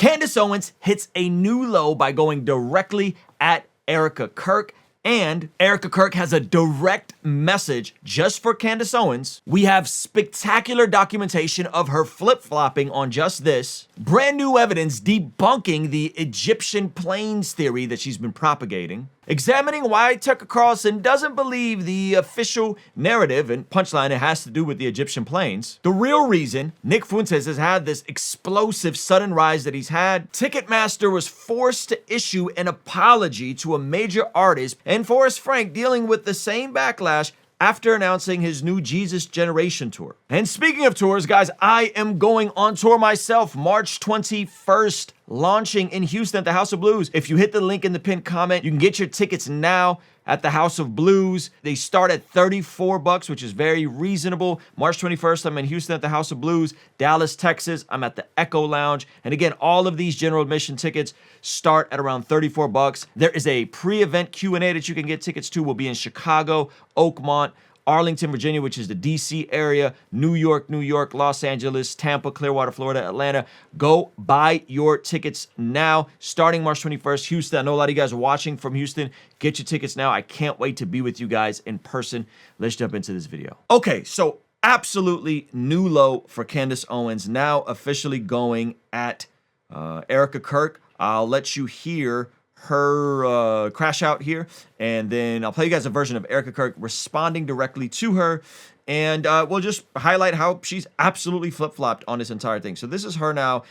Candace Owens hits a new low by going directly at Erika Kirk, and Erika Kirk has a direct message just for Candace Owens. We have spectacular documentation of her flip-flopping on just this. Brand new evidence debunking the Egyptian planes theory that she's been propagating. Examining why Tucker Carlson doesn't believe the official narrative, and punchline, it has to do with the Egyptian planes. The real reason Nick Fuentes has had this explosive sudden rise that he's had. Ticketmaster was forced to issue an apology to a major artist, and Forrest dealing with the same backlash after announcing his new Jesus Generation tour. And speaking of tours, guys, I am going on tour myself March 21st, launching in Houston at the House of Blues. If you hit the link in the pinned comment, you can get your tickets now at the House of Blues. They start at $34, which is very reasonable. March 21st, I'm in Houston at the House of Blues. Dallas, Texas, I'm at the Echo Lounge. And again, all of these general admission tickets start at around $34. There is a pre-event Q&A that you can get tickets to. We'll be in Chicago, Oakmont, Arlington, Virginia, which is the DC area, New York, Los Angeles, Tampa, Clearwater, Florida, Atlanta. Go buy your tickets now. Starting March 21st, Houston. I know a lot of you guys are watching from Houston. Get your tickets now. I can't wait to be with you guys in person. Let's jump into this video. Okay, so absolutely new low for Candace Owens, now officially going at Erika Kirk. I'll let you hear her crash out here, and then I'll play you guys a version of Erika Kirk responding directly to her, and we'll just highlight how she's absolutely flip-flopped on this entire thing. So this is her now.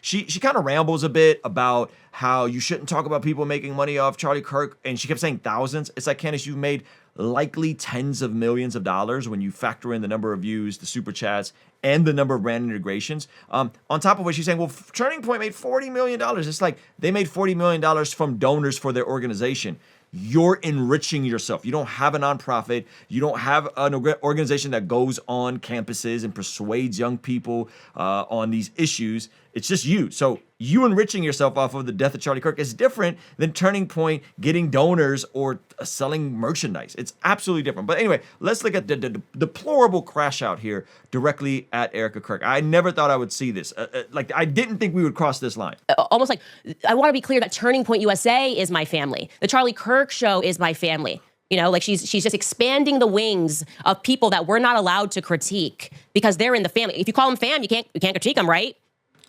She kind of rambles a bit about how you shouldn't talk about people making money off Charlie Kirk, and she kept saying thousands. It's like, Candace, you've made likely tens of millions of dollars when you factor in the number of views, the super chats, and the number of brand integrations. On top of what she's saying, well, Turning Point made $40 million. It's like they made $40 million from donors for their organization. You're enriching yourself. You don't have a nonprofit. You don't have an organization that goes on campuses and persuades young people on these issues. It's just you. So you enriching yourself off of the death of Charlie Kirk is different than Turning Point getting donors or selling merchandise. It's absolutely different. But anyway, let's look at the deplorable crash out here directly at Erika Kirk. I never thought I would see this. Like, I didn't think we would cross this line. Almost like, I want to be clear that Turning Point USA is my family. The Charlie Kirk show is my family. You know, like she's just expanding the wings of people that we're not allowed to critique because they're in the family. If you call them fam, you can't critique them, right?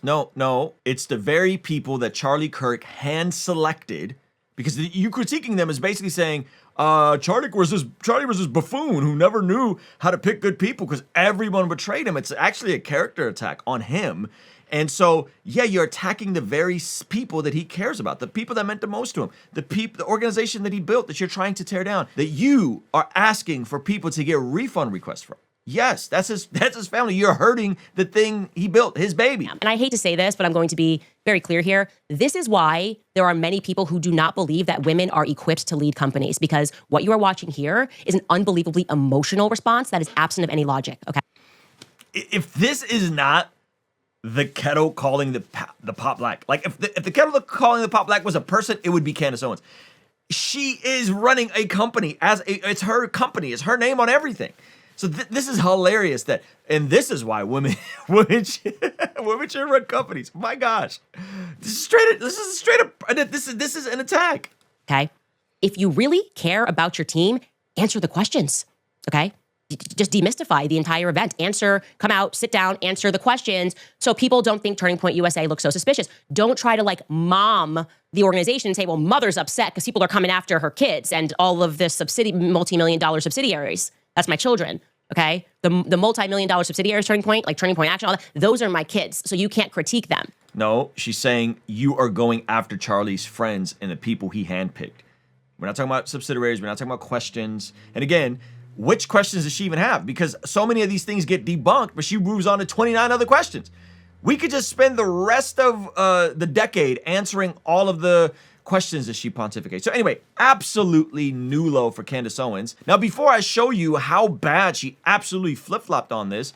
No, it's the very people that Charlie Kirk hand-selected, because you critiquing them is basically saying, Charlie was this buffoon who never knew how to pick good people because everyone betrayed him. It's actually a character attack on him. And so, yeah, you're attacking the very people that he cares about, the people that meant the most to him, the organization that he built that you're trying to tear down, that you are asking for people to get refund requests from. Yes, that's his family. You're hurting the thing he built, his baby. And I hate to say this, but I'm going to be very clear here. This is why there are many people who do not believe that women are equipped to lead companies, because what you are watching here is an unbelievably emotional response that is absent of any logic, okay? If this is not the kettle calling the pot black, like if the kettle calling the pot black was a person, it would be Candace Owens. She is running a company it's her company, it's her name on everything. So this is hilarious and this is why women should run companies. My gosh, this is straight up. This is an attack. Okay, if you really care about your team, answer the questions. Okay, just demystify the entire event. Come out, sit down, answer the questions, so people don't think Turning Point USA looks so suspicious. Don't try to like mom the organization and say, well, mother's upset because people are coming after her kids and all of this multi-million-dollar subsidiaries. That's my children, okay? The multi-million-dollar subsidiaries, Turning Point, like Turning Point Action, all that, those are my kids, so you can't critique them. No, she's saying you are going after Charlie's friends and the people he handpicked. We're not talking about subsidiaries. We're not talking about questions. And again, which questions does she even have? Because so many of these things get debunked, but she moves on to 29 other questions. We could just spend the rest of the decade answering all of the questions that she pontificates. So anyway, absolutely new low for Candace Owens. Now, before I show you how bad she absolutely flip-flopped on this,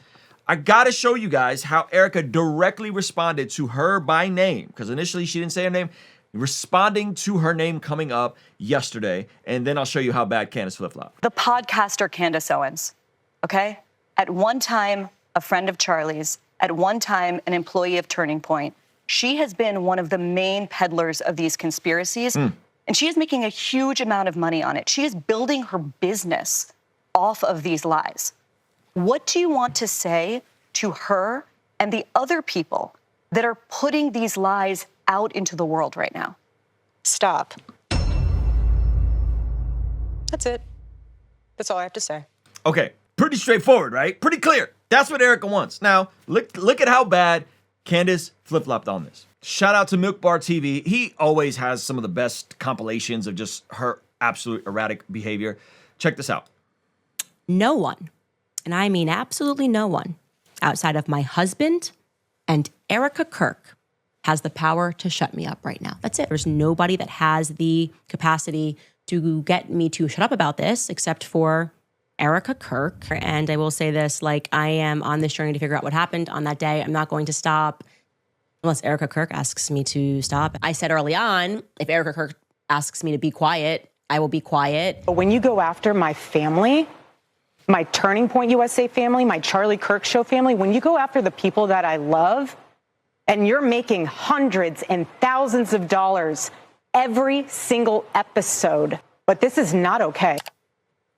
I gotta show you guys how Erika directly responded to her by name, because initially she didn't say her name, responding to her name coming up yesterday, and then I'll show you how bad Candace flip-flopped. The podcaster Candace Owens, okay? At one time, a friend of Charlie's, at one time, an employee of Turning Point, She has been one of the main peddlers of these conspiracies, and she is making a huge amount of money on it. She is building her business off of these lies. What do you want to say to her and the other people that are putting these lies out into the world right now? Stop. That's it. That's all I have to say. Okay, pretty straightforward, right? Pretty clear. That's what Erika wants. Now, look at how bad Candace flip-flopped on this. Shout out to Milk Bar TV. He always has some of the best compilations of just her absolute erratic behavior. Check this out. No one, and I mean absolutely no one, outside of my husband and Erika Kirk has the power to shut me up right now. That's it. There's nobody that has the capacity to get me to shut up about this except for Erika Kirk. And I will say this, like, I am on this journey to figure out what happened on that day. I'm not going to stop unless Erika Kirk asks me to stop. I said early on, if Erika Kirk asks me to be quiet, I will be quiet. But when you go after my family, my Turning Point USA family, my Charlie Kirk Show family, when you go after the people that I love, and you're making hundreds and thousands of dollars every single episode, but this is not okay.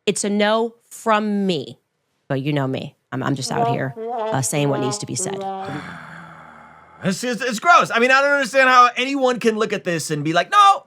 It's a no from me, but you know me. I'm just out here saying what needs to be said. It's gross. I mean, I don't understand how anyone can look at this and be like, no,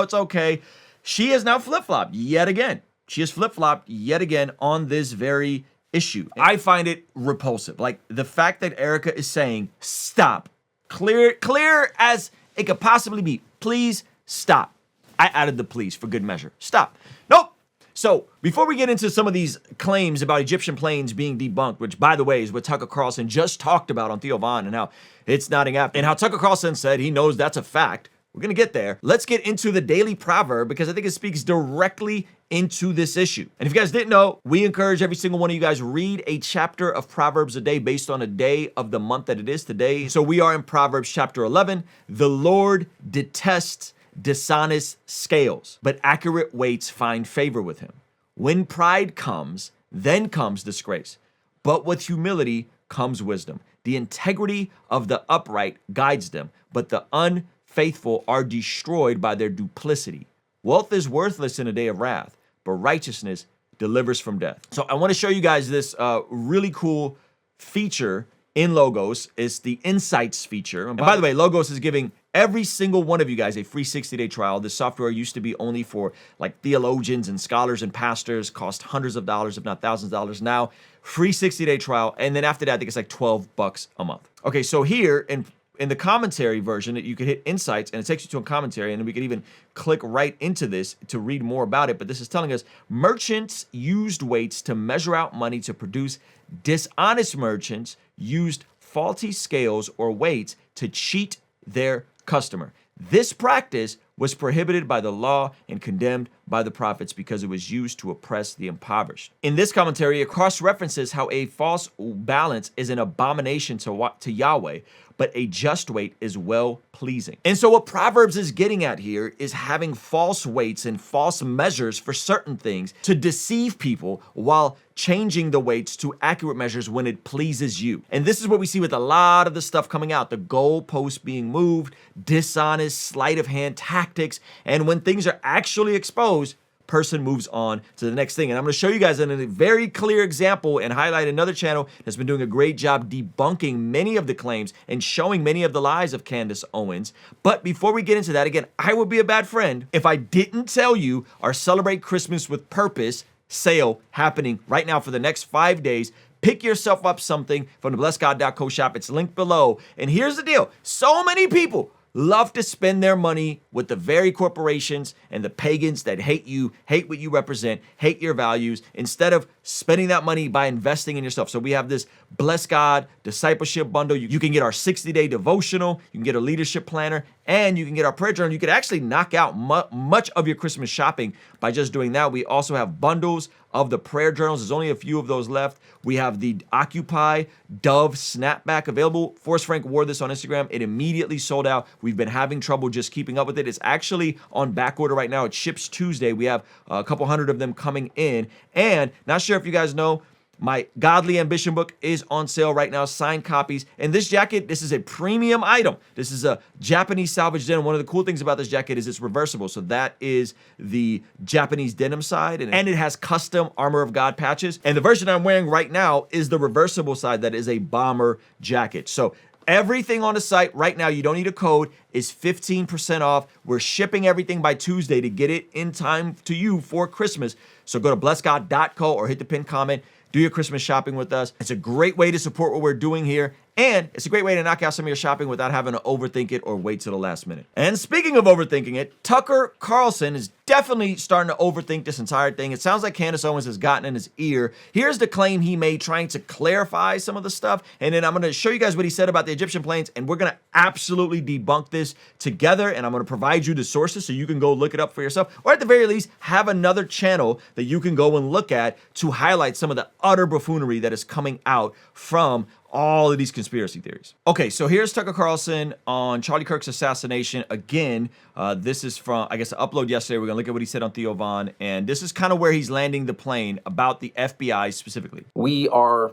it's okay. She has now flip-flopped yet again. She has flip-flopped yet again on this very issue. I find it repulsive. Like, the fact that Erika is saying, stop. Clear as it could possibly be. Please stop. I added the please for good measure. Stop. Nope. So, before we get into some of these claims about Egyptian planes being debunked, which, by the way, is what Tucker Carlson just talked about on Theo Von and how it's not an app, and how Tucker Carlson said he knows that's a fact. We're going to get there. Let's get into the daily proverb because I think it speaks directly into this issue. And if you guys didn't know, we encourage every single one of you guys read a chapter of Proverbs a day based on a day of the month that it is today. So we are in Proverbs chapter 11. The Lord detests dishonest scales, but accurate weights find favor with him. When pride comes, then comes disgrace. But with humility comes wisdom. The integrity of the upright guides them, but the unfaithful are destroyed by their duplicity. Wealth is worthless in a day of wrath, but righteousness delivers from death. So I want to show you guys this really cool feature in Logos. It's the Insights feature. And by the way, Logos is giving every single one of you guys a free 60-day trial. This software used to be only for like theologians and scholars and pastors, cost hundreds of dollars, if not thousands of dollars. Now, free 60-day trial. And then after that, I think it's like $12 a month. Okay, so here in the commentary version, you could hit Insights and it takes you to a commentary, and then we could even click right into this to read more about it. But this is telling us merchants used weights to measure out money to produce. Dishonest merchants used faulty scales or weights to cheat their customer. This practice was prohibited by the law and condemned by the prophets because it was used to oppress the impoverished. In this commentary, it cross-references how a false balance is an abomination to Yahweh, but a just weight is well-pleasing. And so what Proverbs is getting at here is having false weights and false measures for certain things to deceive people while changing the weights to accurate measures when it pleases you. And this is what we see with a lot of the stuff coming out, the goalposts being moved, dishonest, sleight of hand tactics, and when things are actually exposed, person moves on to the next thing. And I'm going to show you guys in a very clear example and highlight another channel that's been doing a great job debunking many of the claims and showing many of the lies of Candace Owens. But before we get into that, again, I would be a bad friend if I didn't tell you our Celebrate Christmas with Purpose sale happening right now for the next 5 days. Pick yourself up something from the blessgod.co shop. It's linked below. And here's the deal. So many people love to spend their money with the very corporations and the pagans that hate you, hate what you represent, hate your values, instead of spending that money by investing in yourself. So we have this Bless God discipleship bundle. You can get our 60-day devotional, you can get a leadership planner, and you can get our prayer journal. You could actually knock out much of your Christmas shopping by just doing that. We also have bundles of the prayer journals. There's only a few of those left. We have the Occupy Dove Snapback available. Forrest Frank wore this on Instagram. It immediately sold out. We've been having trouble just keeping up with it. It's actually on back order right now. It ships Tuesday. We have a couple hundred of them coming in. And not sure if you guys know, My Godly Ambition book is on sale right now, signed copies. And this jacket, this is a premium item. This is a Japanese salvage denim. One of the cool things about this jacket is it's reversible. So that is the Japanese denim side. And it has custom Armor of God patches. And the version I'm wearing right now is the reversible side that is a bomber jacket. So everything on the site right now, you don't need a code, is 15% off. We're shipping everything by Tuesday to get it in time to you for Christmas. So go to blessgod.co or hit the pinned comment. Do your Christmas shopping with us. It's a great way to support what we're doing here. And it's a great way to knock out some of your shopping without having to overthink it or wait till the last minute. And speaking of overthinking it, Tucker Carlson is definitely starting to overthink this entire thing. It sounds like Candace Owens has gotten in his ear. Here's the claim he made trying to clarify some of the stuff. And then I'm going to show you guys what he said about the Egyptian planes. And we're going to absolutely debunk this together. And I'm going to provide you the sources so you can go look it up for yourself. Or at the very least, have another channel that you can go and look at to highlight some of the utter buffoonery that is coming out from all of these conspiracy theories. Okay, so here's Tucker Carlson on Charlie Kirk's assassination. Again, this is from, I guess, an upload yesterday. We're gonna look at what he said on Theo Von, and this is kind of where he's landing the plane about the FBI specifically. We are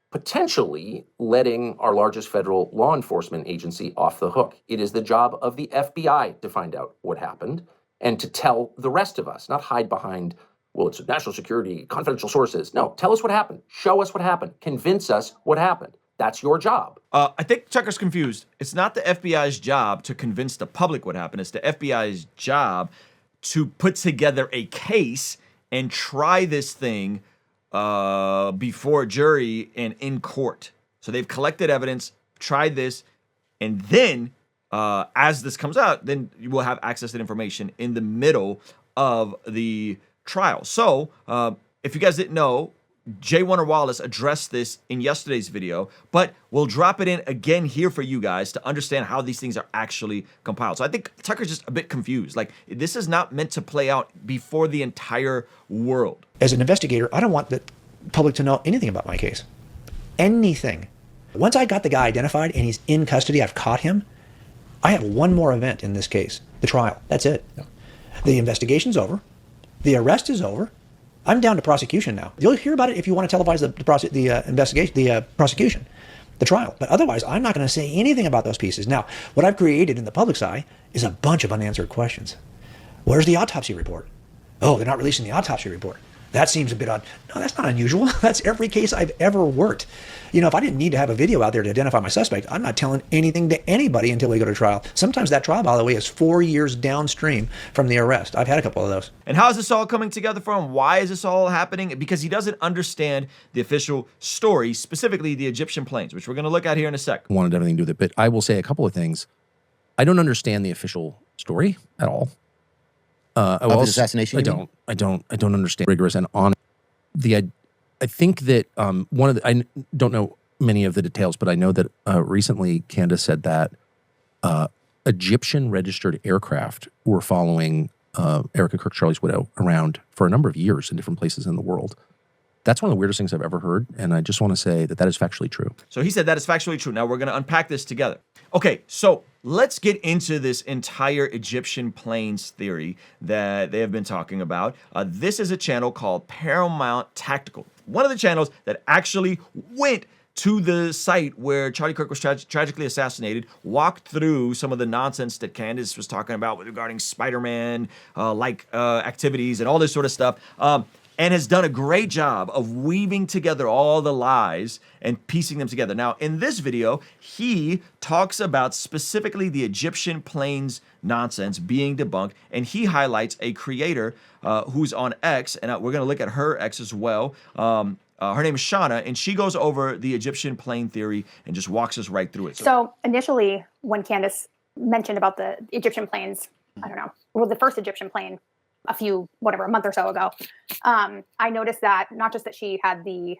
potentially letting our largest federal law enforcement agency off the hook. It is the job of the FBI to find out what happened and to tell the rest of us, not hide behind, well, it's national security, confidential sources. No, tell us what happened. Show us what happened. Convince us what happened. That's your job. I think Tucker's confused. It's not the FBI's job to convince the public what happened. It's the FBI's job to put together a case and try this thing before a jury and in court. So they've collected evidence, tried this, and then as this comes out, then you will have access to information in the middle of the trial. So if you guys didn't know, J. Warner Wallace addressed this in yesterday's video, but we'll drop it in again here for you guys to understand how these things are actually compiled. So I think Tucker's just a bit confused. Like, this is not meant to play out before the entire world. As an investigator, I don't want the public to know anything about my case. Anything. Once I got the guy identified and he's in custody, I've caught him, I have one more event in this case, the trial. That's it. Yeah. The investigation's over. The arrest is over. I'm down to prosecution now. You'll hear about it if you want to televise the prosecution, the trial. But otherwise, I'm not going to say anything about those pieces. Now, what I've created in the public's eye is a bunch of unanswered questions. Where's the autopsy report? Oh, they're not releasing the autopsy report. That seems a bit odd. No, that's not unusual. That's every case I've ever worked. You know, if I didn't need to have a video out there to identify my suspect, I'm not telling anything to anybody until we go to trial. Sometimes that trial, by the way, is 4 years downstream from the arrest. I've had a couple of those. And how is this all coming together for him? Why is this all happening? Because he doesn't understand the official story, specifically the Egyptian planes, which we're going to look at here in a sec. Wanted everything to do with it, but I will say a couple of things. I don't understand the official story at all. Of his assassination? I don't understand rigorous and honest. I think that I don't know many of the details, but I know that recently Candace said that Egyptian registered aircraft were following Erika Kirk, Charlie's widow, around for a number of years in different places in the world. That's one of the weirdest things I've ever heard, and I just want to say that that is factually true. So he said that is factually true. Now we're going to unpack this together. Okay, so let's get into this entire Egyptian planes theory that they have been talking about. This is a channel called Paramount Tactical, one of the channels that actually went to the site where Charlie Kirk was tragically assassinated, walked through some of the nonsense that Candace was talking about regarding Spider-Man activities and all this sort of stuff. And has done a great job of weaving together all the lies and piecing them together. Now, in this video, he talks about specifically the Egyptian planes nonsense being debunked, and he highlights a creator who's on X, and we're going to look at her X as well. Her name is Shauna, and she goes over the Egyptian plane theory and just walks us right through it. So initially, when Candace mentioned about the Egyptian planes, I don't know, well, the first Egyptian plane, a month or so ago, I noticed that not just that she had the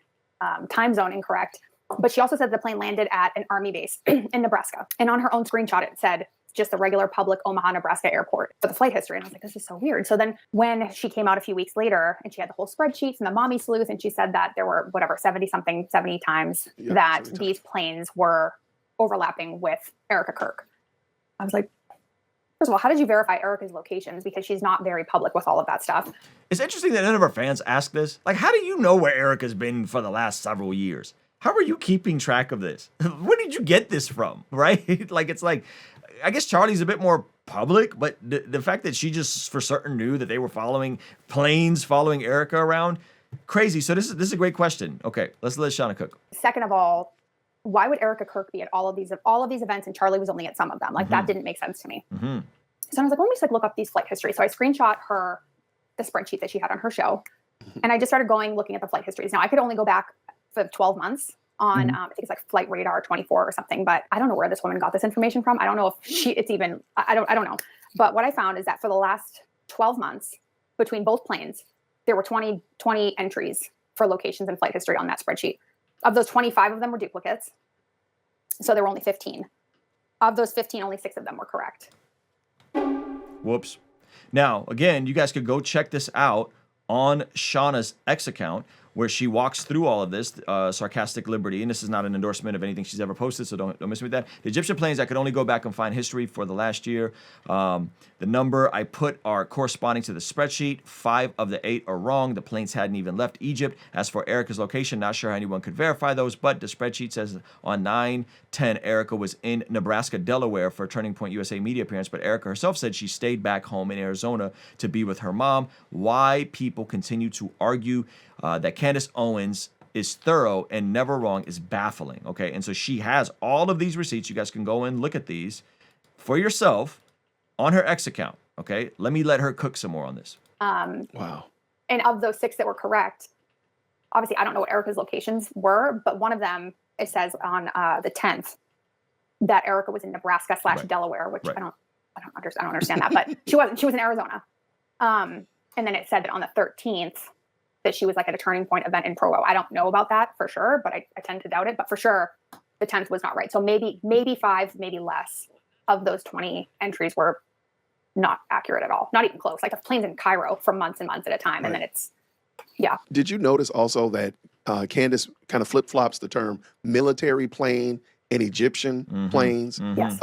time zone incorrect, but she also said the plane landed at an Army base in Nebraska. And on her own screenshot, it said just the regular public Omaha, Nebraska airport for the flight history. And I was like, this is so weird. So then when she came out a few weeks later and she had the whole spreadsheets and the mommy sleuth, and she said that there were 70 times that these planes were overlapping with Erika Kirk. I was like, First of all, how did you verify Erika's locations? Because she's not very public with all of that stuff. It's interesting that none of our fans ask this. Like, how do you know where Erika's been for the last several years? How are you keeping track of this? Where did you get this from, right? Like, it's like, I guess Charlie's a bit more public, but the fact that she just for certain knew that they were following planes, following Erika around, crazy. So this is a great question. Okay, let's let Shauna cook. Second of all, why would Erika Kirk be at all of these events and Charlie was only at some of them? Like, that didn't make sense to me. So I was like, let me just like look up these flight history. So I screenshot the spreadsheet that she had on her show, and I just started looking at the flight histories. Now I could only go back for 12 months on I think it's like Flight Radar 24 or something, but I don't know where this woman got this information from. I don't know if it's even I don't know. But what I found is that for the last 12 months between both planes, there were 20 entries for locations and flight history on that spreadsheet. Of those, 25 of them were duplicates. So there were only 15. Of those 15, only 6 of them were correct. Whoops. Now, again, you guys could go check this out on Shauna's X account, where she walks through all of this, sarcastic liberty, and this is not an endorsement of anything she's ever posted, so don't miss me with that. The Egyptian planes, I could only go back and find history for the last year. The number I put are corresponding to the spreadsheet. 5 of the 8 are wrong. The planes hadn't even left Egypt. As for Erika's location, not sure how anyone could verify those, but the spreadsheet says on 9/10, Erika was in Nebraska, Delaware for a Turning Point USA media appearance, but Erika herself said she stayed back home in Arizona to be with her mom. Why people continue to argue that Candace Owens is thorough and never wrong is baffling, okay? And so she has all of these receipts. You guys can go and look at these for yourself on her X account, okay? Let her cook some more on this. Wow. And of those 6 that were correct, obviously I don't know what Erika's locations were, but one of them, it says on the 10th that Erika was in Nebraska / Delaware, which I don't understand that, but she was in Arizona. And then it said that on the 13th that she was like at a Turning Point event in Provo. I don't know about that for sure, but I tend to doubt it. But for sure, the 10th was not right. So maybe 5, maybe less of those 20 entries were not accurate at all. Not even close. Like the plane's in Cairo for months and months at a time. And then it's, yeah. Did you notice also that Candace kind of flip-flops the term military plane and Egyptian planes? Yes.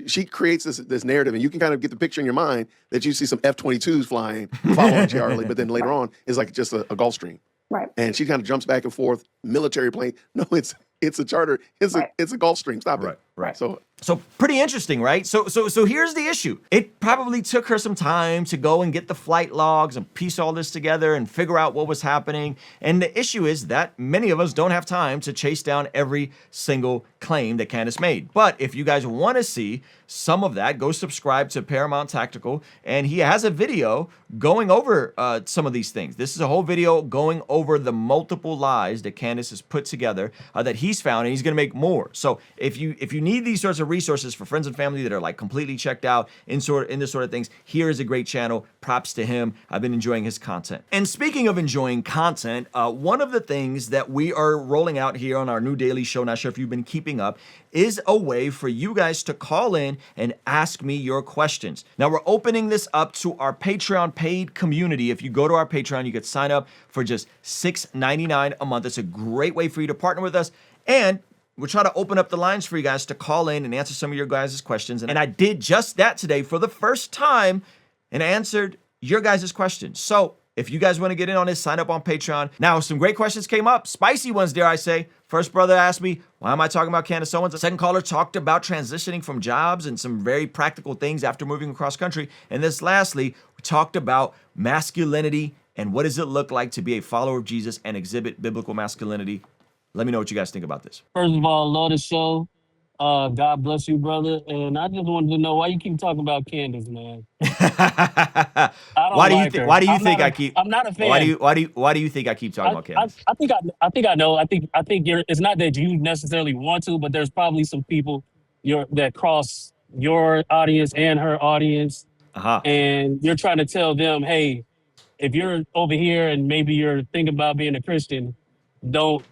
She creates this narrative, and you can kind of get the picture in your mind that you see some F-22s flying, following Charlie, but then later on, it's like just a Gulfstream. Right. And she kind of jumps back and forth, military plane. No, it's a charter. It's a Gulfstream. Stop it. Right. So pretty interesting, right? So here's the issue. It probably took her some time to go and get the flight logs and piece all this together and figure out what was happening. And the issue is that many of us don't have time to chase down every single claim that Candace made. But if you guys want to see some of that, go subscribe to Paramount Tactical, and he has a video going over some of these things. This is a whole video going over the multiple lies that Candace has put together that he's found, and he's going to make more. So if you need these sorts of resources for friends and family that are like completely checked out in this sort of things, here is a great channel. Props to him. I've been enjoying his content. And speaking of enjoying content, one of the things that we are rolling out here on our new daily show, not sure if you've been keeping up, is a way for you guys to call in and ask me your questions. Now, we're opening this up to our Patreon paid community. If you go to our Patreon, you can sign up for just $6.99 a month. It's a great way for you to partner with us, and we'll try to open up the lines for you guys to call in and answer some of your guys' questions. And I did just that today for the first time and answered your guys' questions. So if you guys want to get in on this, sign up on Patreon. Now, some great questions came up. Spicy ones, dare I say. First brother asked me, why am I talking about Candace Owens? The second caller talked about transitioning from jobs and some very practical things after moving across country. And this lastly, we talked about masculinity and what does it look like to be a follower of Jesus and exhibit biblical masculinity. Let me know what you guys think about this. First of all, love the show. God bless you, brother. And I just wanted to know why you keep talking about Candace, man. Why do you think I keep? I'm not a fan. Why do you think I keep talking about Candace? I think I know. I think it's not that you necessarily want to, but there's probably some people that cross your audience and her audience, and you're trying to tell them, hey, if you're over here and maybe you're thinking about being a Christian, don't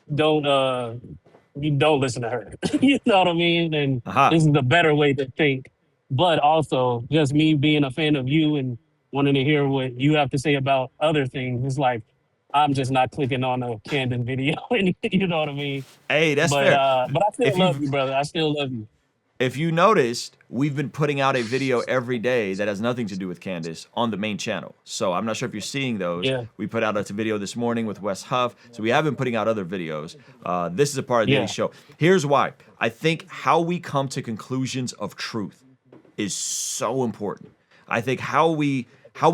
listen to her. You know what I mean? And this is the better way to think. But also, just me being a fan of you and wanting to hear what you have to say about other things, it's like, I'm just not clicking on a Candace video. You know what I mean? Hey, that's fair. But I still love you, brother. I still love you. if you noticed, we've been putting out a video every day that has nothing to do with Candace on the main channel. So I'm not sure if you're seeing those. Yeah. We put out a video this morning with Wes Huff. So we have been putting out other videos. This is a part of the daily show. Here's why. I think how we come to conclusions of truth is so important. I think how we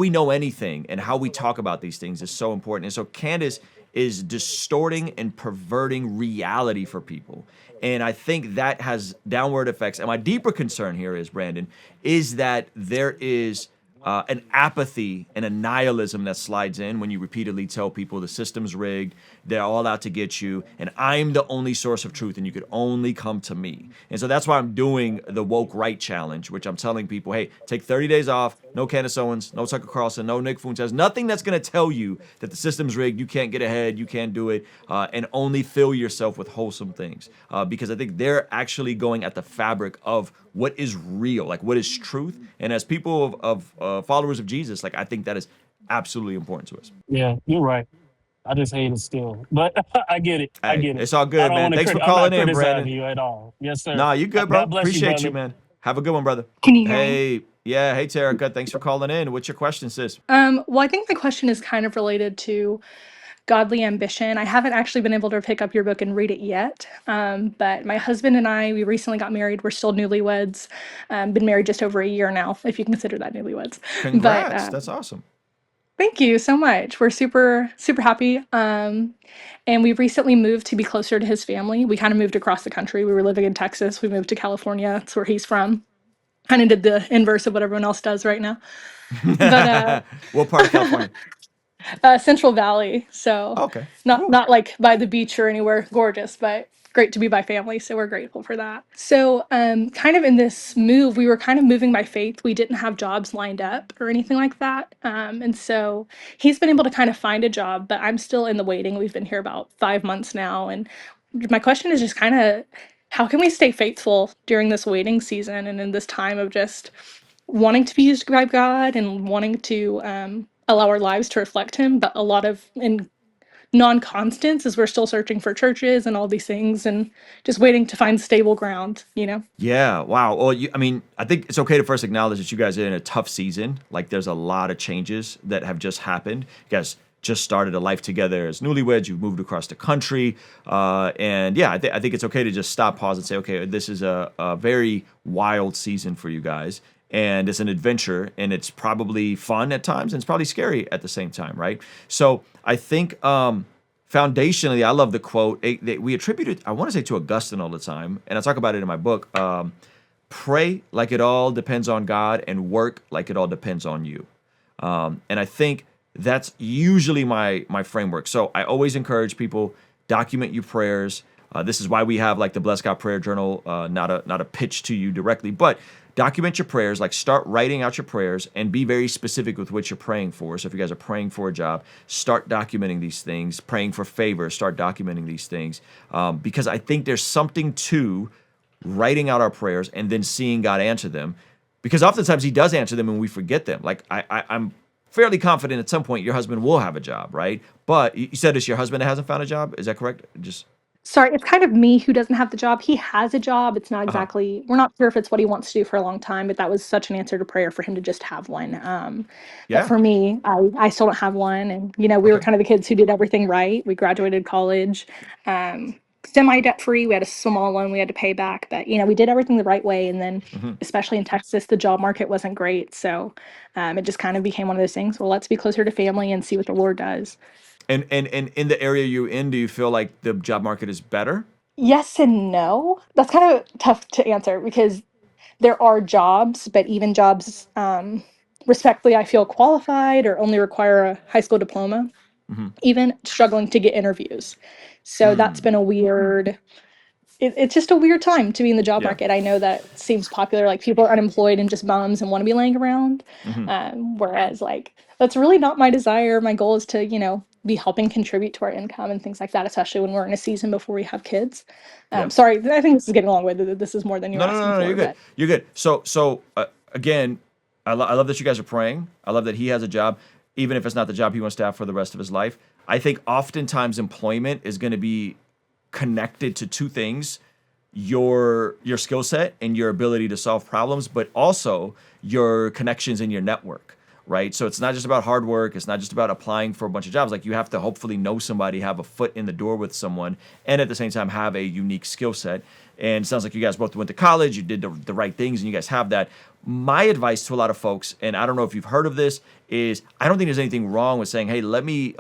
know anything and how we talk about these things is so important. And so Candace is distorting and perverting reality for people. And I think that has downward effects. And my deeper concern here is, Brandon, is that there is an apathy and a nihilism that slides in when you repeatedly tell people the system's rigged, they're all out to get you, and I'm the only source of truth, and you could only come to me. And so that's why I'm doing the Woke Right Challenge, which I'm telling people, hey, take 30 days off, no Candace Owens, no Tucker Carlson, no Nick Fuentes, nothing that's going to tell you that the system's rigged, you can't get ahead, you can't do it, and only fill yourself with wholesome things. Because I think they're actually going at the fabric of what is real, like what is truth. And as people of followers of Jesus, like I think that is absolutely important to us. Yeah, you're right. I just hate it still, but I get it. I Hey, get it. it's all I good, don't man. wanna Thanks for I'm calling not in, criticizing Brandon. you at all. Yes, sir. Nah, you good, bro. God bless Appreciate you, brother. man. Have a good one, brother. Can you hear me? Hey, yeah, hey, Erica. Thanks for calling in. What's your question, sis? Well, I think my question is kind of related to godly ambition. I haven't actually been able to pick up your book and read it yet. But my husband and I, we recently got married. We're still newlyweds. Been married just over a year now, if you consider that newlyweds. Congrats. But That's awesome. thank you so much. We're super, super happy. And we recently moved to be closer to his family. We kind of moved across the country. We were living in Texas. We moved to California. That's where he's from. Kind of did the inverse of what everyone else does right now. But What part of California? Central Valley. So Okay. not like by the beach or anywhere gorgeous, but great to be by family. So we're grateful for that. So kind of in this move, we were kind of moving by faith. We didn't have jobs lined up or anything like that. And so he's been able to kind of find a job, but I'm still in the waiting. We've been here about 5 months now. And my question is just kind of how can we stay faithful during this waiting season and in this time of just wanting to be used by God and wanting to allow our lives to reflect Him, but a lot of in non-constants as we're still searching for churches and all these things and just waiting to find stable ground, you know? Yeah, wow. Well, I think it's okay to first acknowledge that you guys are in a tough season. Like, there's a lot of changes that have just happened. You guys just started a life together as newlyweds. You've moved across the country. And yeah, I think it's okay to just stop, pause, and say, okay, this is a very wild season for you guys. And it's an adventure, and it's probably fun at times, and it's probably scary at the same time, right? So I think foundationally, I love the quote. We attribute it, I want to say, to Augustine all the time, and I talk about it in my book. Pray like it all depends on God, and work like it all depends on you. And I think that's usually my framework. So I always encourage people, document your prayers. This is why we have like the Bless God Prayer Journal, not a pitch to you directly, but document your prayers, like start writing out your prayers and be very specific with what you're praying for. So if you guys are praying for a job, start documenting these things. Praying for favors, start documenting these things. Because I think there's something to writing out our prayers and then seeing God answer them. Because oftentimes He does answer them and we forget them. Like I'm fairly confident at some point your husband will have a job, right? But you said it's your husband that hasn't found a job. Is that correct? Sorry, it's kind of me who doesn't have the job. He has a job. It's not exactly, we're not sure if it's what he wants to do for a long time, but that was such an answer to prayer for him to just have one. Yeah. But for me, I still don't have one. And, we were kind of the kids who did everything right. We graduated college, semi-debt free. We had a small loan we had to pay back, but, we did everything the right way. And then, especially in Texas, the job market wasn't great. So it just kind of became one of those things. Well, let's be closer to family and see what the Lord does. And in the area you're in, do you feel like the job market is better? Yes and no. That's kind of tough to answer because there are jobs, but even jobs, respectfully, I feel qualified or only require a high school diploma, even struggling to get interviews. So that's been a weird, it's just a weird time to be in the job market. I know that seems popular, like people are unemployed and just bums and want to be laying around. Whereas like, that's really not my desire. My goal is to, be helping contribute to our income and things like that, especially when we're in a season before we have kids. Sorry, I think this is getting a long way. This is more than you're asking for. No, you're good. You're good. So again, I love that you guys are praying. I love that he has a job, even if it's not the job he wants to have for the rest of his life. I think oftentimes employment is going to be connected to two things. your skill set and your ability to solve problems, but also your connections and your network, right? So it's not just about hard work. It's not just about applying for a bunch of jobs. Like, you have to hopefully know somebody, have a foot in the door with someone, and at the same time have a unique skill set. And it sounds like you guys both went to college, you did the right things, and you guys have that. My advice to a lot of folks, and I don't know if you've heard of this, is I don't think there's anything wrong with saying, hey, let me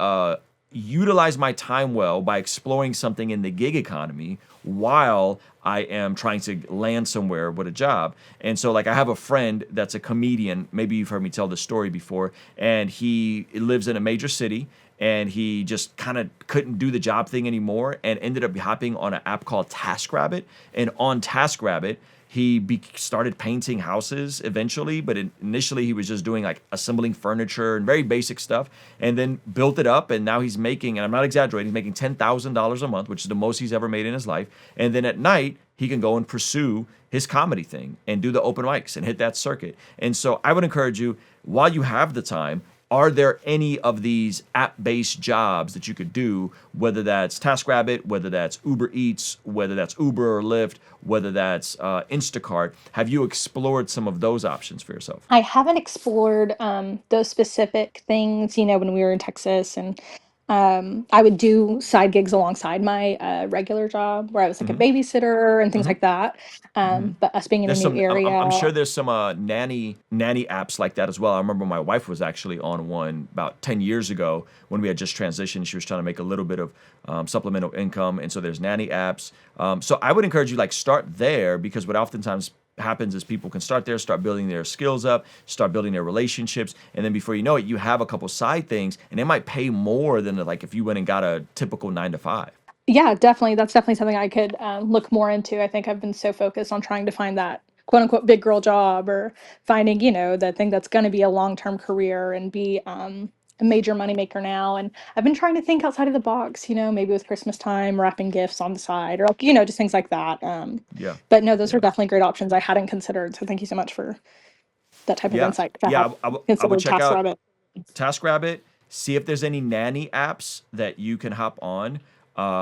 utilize my time well by exploring something in the gig economy while I am trying to land somewhere with a job. And so, like, I have a friend that's a comedian. Maybe you've heard me tell this story before. And he lives in a major city, and he just kind of couldn't do the job thing anymore and ended up hopping on an app called TaskRabbit. And on TaskRabbit, he started painting houses eventually, but initially he was just doing like assembling furniture and very basic stuff, and then built it up. And now he's making, and I'm not exaggerating, he's making $10,000 a month, which is the most he's ever made in his life. And then at night, he can go and pursue his comedy thing and do the open mics and hit that circuit. And so I would encourage you, while you have the time, are there any of these app-based jobs that you could do, whether that's TaskRabbit, whether that's Uber Eats, whether that's Uber or Lyft, whether that's Instacart? Have you explored some of those options for yourself? I haven't explored those specific things, when we were in Texas, and I would do side gigs alongside my regular job where I was like a babysitter and things like that. But us being in a There's new some. area, I'm sure there's some nanny apps like that as well. I remember my wife was actually on one about 10 years ago when we had just transitioned. She was trying to make a little bit of supplemental income, and so there's nanny apps. So I would encourage you, like, start there, because what oftentimes happens is people can start there, start building their skills up, start building their relationships, and then before you know it, you have a couple side things, and they might pay more than like if you went and got a typical 9 to 5. yeah, definitely. That's definitely something I could look more into. I think I've been so focused on trying to find that quote unquote big girl job, or finding, the thing that's going to be a long-term career and be a major moneymaker now. And I've been trying to think outside of the box, maybe with Christmas time, wrapping gifts on the side, or like, just things like that. Yeah. But no, those are definitely great options I hadn't considered. So thank you so much for that type of insight. Yeah, I would check out TaskRabbit. TaskRabbit, see if there's any nanny apps that you can hop on,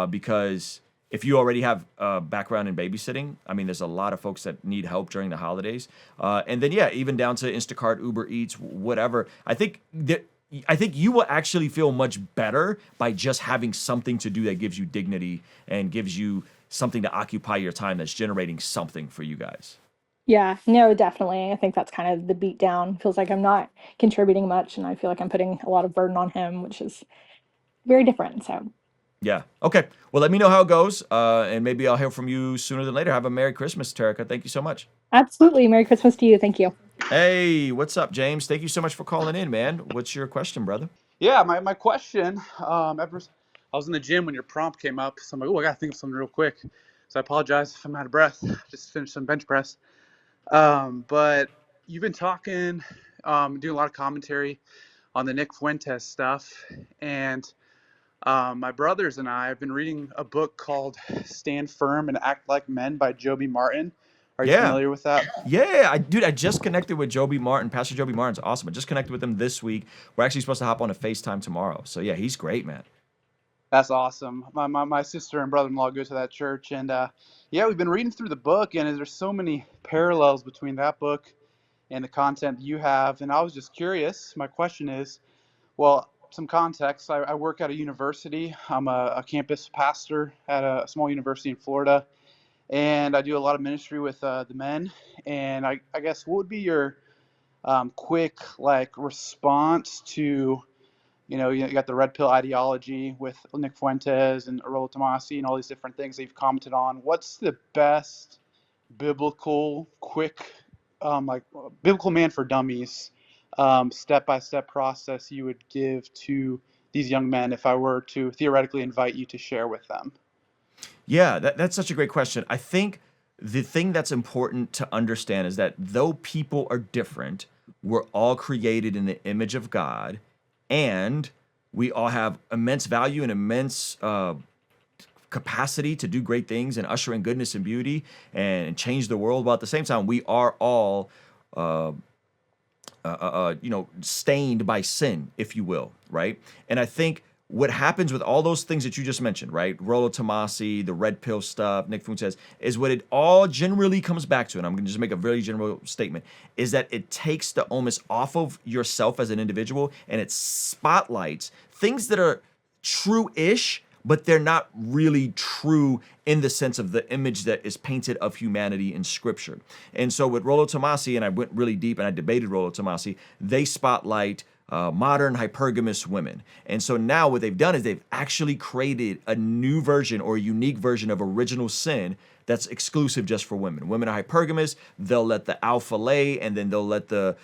because if you already have a background in babysitting, I mean, there's a lot of folks that need help during the holidays. And then, yeah, even down to Instacart, Uber Eats, whatever. I think you will actually feel much better by just having something to do that gives you dignity and gives you something to occupy your time that's generating something for you guys. Yeah, no, definitely. I think that's kind of the beat down. Feels like I'm not contributing much, and I feel like I'm putting a lot of burden on him, which is very different. So Yeah. Okay. Well, let me know how it goes, and maybe I'll hear from you sooner than later. Have a Merry Christmas, Erika. Thank you so much. absolutely. Merry Christmas to you. Thank you. Hey, what's up, James? Thank you so much for calling in, man. What's your question, brother? Yeah, my question, I was in the gym when your prompt came up, so I'm like, oh, I got to think of something real quick. So I apologize if I'm out of breath. Just finished some bench press. But you've been talking, doing a lot of commentary on the Nick Fuentes stuff. And my brothers and I have been reading a book called Stand Firm and Act Like Men by Joby Martin. Are you familiar with that? Yeah, I just connected with Joby Martin. Pastor Joby Martin's awesome. I just connected with him this week. We're actually supposed to hop on a FaceTime tomorrow. So yeah, he's great, man. That's awesome. My sister and brother-in-law go to that church, and yeah, we've been reading through the book, and there's so many parallels between that book and the content you have. And I was just curious. My question is, well, some context. I work at a university. I'm a campus pastor at a small university in Florida, and I do a lot of ministry with the men. And I guess what would be your quick response to, you got the red pill ideology with Nick Fuentes and Arola Tomasi and all these different things that you've commented on. What's the best biblical, quick, biblical man for dummies, step-by-step process you would give to these young men if I were to theoretically invite you to share with them? Yeah, that's such a great question. I think the thing that's important to understand is that though people are different, we're all created in the image of God, and we all have immense value and immense capacity to do great things and usher in goodness and beauty and change the world. But at the same time, we are all, stained by sin, if you will, right? And I think what happens with all those things that you just mentioned, right? Rollo Tomasi, the red pill stuff, Nick Fuentes, is what it all generally comes back to, and I'm going to just make a very general statement, is that it takes the onus off of yourself as an individual, and it spotlights things that are true-ish, but they're not really true in the sense of the image that is painted of humanity in Scripture. And so with Rollo Tomasi, and I went really deep and I debated Rollo Tomasi, they spotlight modern hypergamous women. And so now what they've done is they've actually created a new version or a unique version of original sin that's exclusive just for women. Women are hypergamous, they'll let the alpha lay, and then they'll let the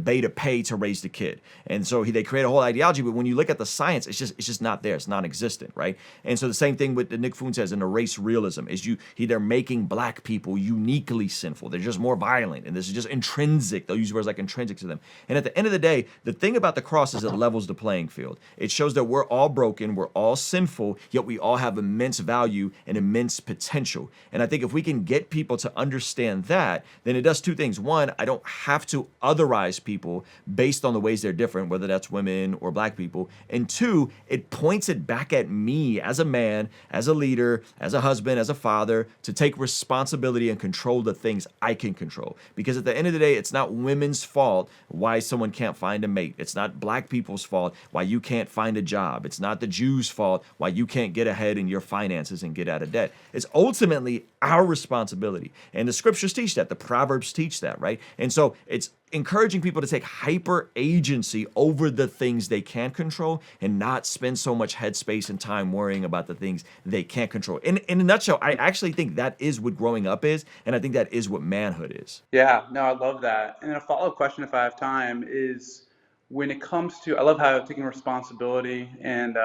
beta pay to raise the kid. And so they create a whole ideology, but when you look at the science, it's just not there. It's non-existent, right? And so the same thing with the Nick Fuentes and the race realism is they're making black people uniquely sinful. They're just more violent, and this is just intrinsic. They'll use words like intrinsic to them. And at the end of the day, the thing about the cross is it levels the playing field. It shows that we're all broken, we're all sinful, yet we all have immense value and immense potential. And I think if we can get people to understand that, then it does two things. One, I don't have to otherize people based on the ways they're different, whether that's women or black people. And two, it points it back at me as a man, as a leader, as a husband, as a father, to take responsibility and control the things I can control. Because at the end of the day, it's not women's fault why someone can't find a mate. It's not black people's fault why you can't find a job. It's not the Jews' fault why you can't get ahead in your finances and get out of debt. It's ultimately our responsibility. And the scriptures teach that. The Proverbs teach that, right? And so it's encouraging people to take hyper agency over the things they can control and not spend so much headspace and time worrying about the things they can't control. In a nutshell, I actually think that is what growing up is, and I think that is what manhood is. Yeah, no, I love that. And a follow-up question, if I have time, is when it comes to, I love how taking responsibility and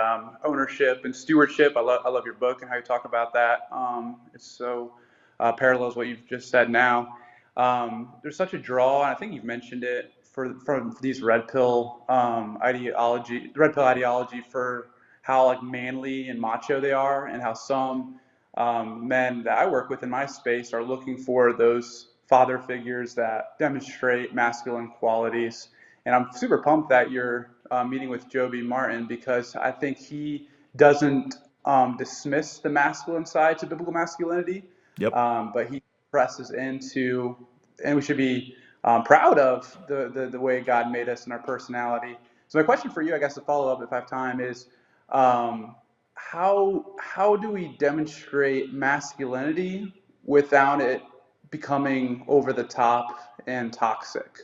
ownership and stewardship. I love your book and how you talk about that. It's so parallels what you've just said now. There's such a draw, and I think you've mentioned it from these red pill ideology for how like manly and macho they are, and how some men that I work with in my space are looking for those father figures that demonstrate masculine qualities. And I'm super pumped that you're meeting with Joby Martin, because I think he doesn't dismiss the masculine side to biblical masculinity. Yep. But he presses into, and we should be proud of the way God made us and our personality. So my question for you, I guess, to follow up, if I have time, is how do we demonstrate masculinity without it becoming over the top and toxic?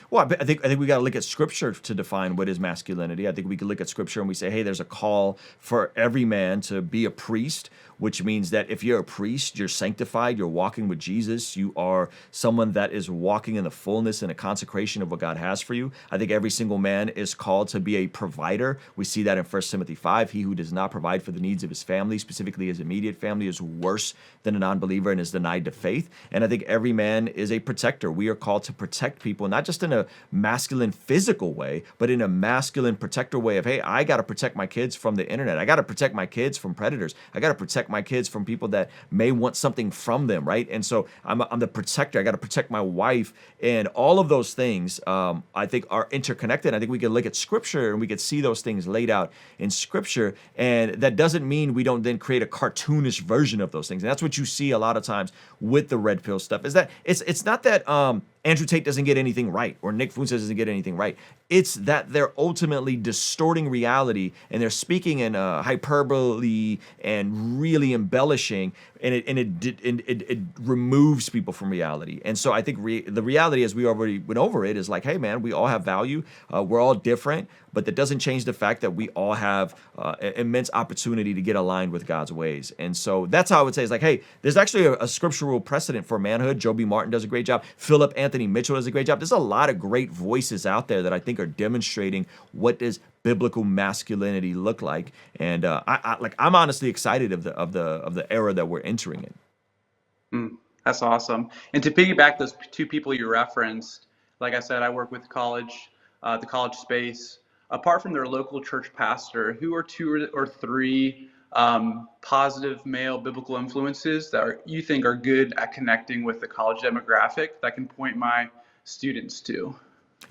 Well, I think we got to look at Scripture to define what is masculinity. I think we could look at Scripture and we say, hey, there's a call for every man to be a priest, which means that if you're a priest, you're sanctified, you're walking with Jesus, you are someone that is walking in the fullness and a consecration of what God has for you. I think every single man is called to be a provider. We see that in 1 Timothy 5. He who does not provide for the needs of his family, specifically his immediate family, is worse than a non-believer and is denied the faith. And I think every man is a protector. We are called to protect people, not just in a masculine physical way, but in a masculine protector way of, hey, I got to protect my kids from the internet. I got to protect my kids from predators. I got to protect my kids from people that may want something from them, right? And so I'm the protector. I got to protect my wife. And all of those things, I think, are interconnected. I think we can look at Scripture and we could see those things laid out in Scripture. And that doesn't mean we don't then create a cartoonish version of those things. And that's what you see a lot of times with the red pill stuff, is that it's not that Andrew Tate doesn't get anything right or Nick Fuentes doesn't get anything right. It's that they're ultimately distorting reality, and they're speaking in hyperbole and really embellishing, and it removes people from reality. And so I think the reality, as we already went over it, is like, hey man, we all have value. We're all different, but that doesn't change the fact that we all have immense opportunity to get aligned with God's ways. And so that's how I would say, is like, hey, there's actually a scriptural precedent for manhood. Joby Martin does a great job. Philip Anthony Mitchell does a great job. There's a lot of great voices out there that I think are demonstrating what does biblical masculinity look like. And I'm honestly excited of the era that we're entering in. That's awesome. And to piggyback those two people you referenced, like I said, I work with the college space. Apart from their local church pastor, who are 2 or 3 positive male biblical influences that you think are good at connecting with the college demographic that I can point my students to?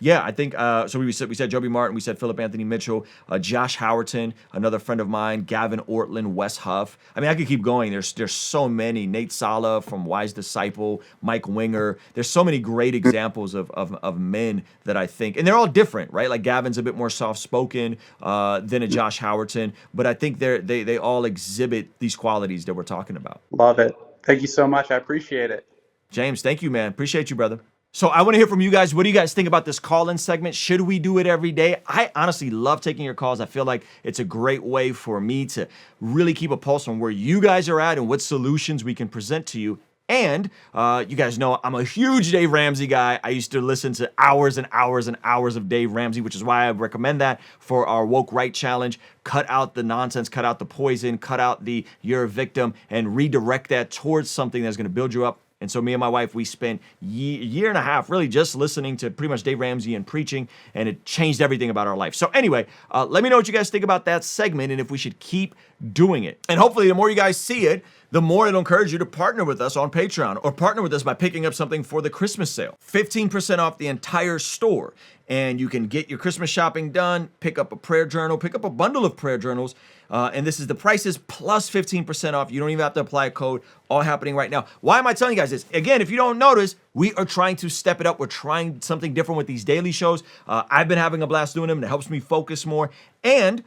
Yeah, I think so. We said Joby Martin, we said Philip Anthony Mitchell, Josh Howerton, another friend of mine, Gavin Ortland, Wes Huff. I mean, I could keep going. There's so many. Nate Sala from Wise Disciple, Mike Winger. There's so many great examples of men that I think, and they're all different, right? Like Gavin's a bit more soft spoken than a Josh Howerton, but I think they all exhibit these qualities that we're talking about. Love it. Thank you so much. I appreciate it. James, thank you, man. Appreciate you, brother. So I want to hear from you guys. What do you guys think about this call-in segment? Should we do it every day? I honestly love taking your calls. I feel like it's a great way for me to really keep a pulse on where you guys are at and what solutions we can present to you. And you guys know I'm a huge Dave Ramsey guy. I used to listen to hours and hours and hours of Dave Ramsey, which is why I recommend that for our Woke Right Challenge. Cut out the nonsense, cut out the poison, cut out the you're a victim, and redirect that towards something that's going to build you up. And so me and my wife, we spent a year and a half really just listening to pretty much Dave Ramsey and preaching, and it changed everything about our life. So anyway, let me know what you guys think about that segment and if we should keep doing it. And hopefully the more you guys see it, the more it'll encourage you to partner with us on Patreon or partner with us by picking up something for the Christmas sale. 15% off the entire store. And you can get your Christmas shopping done, pick up a prayer journal, pick up a bundle of prayer journals. And this is the prices plus 15% off. You don't even have to apply a code. All happening right now. Why am I telling you guys this? Again, if you don't notice, we are trying to step it up. We're trying something different with these daily shows. I've been having a blast doing them, and it helps me focus more. And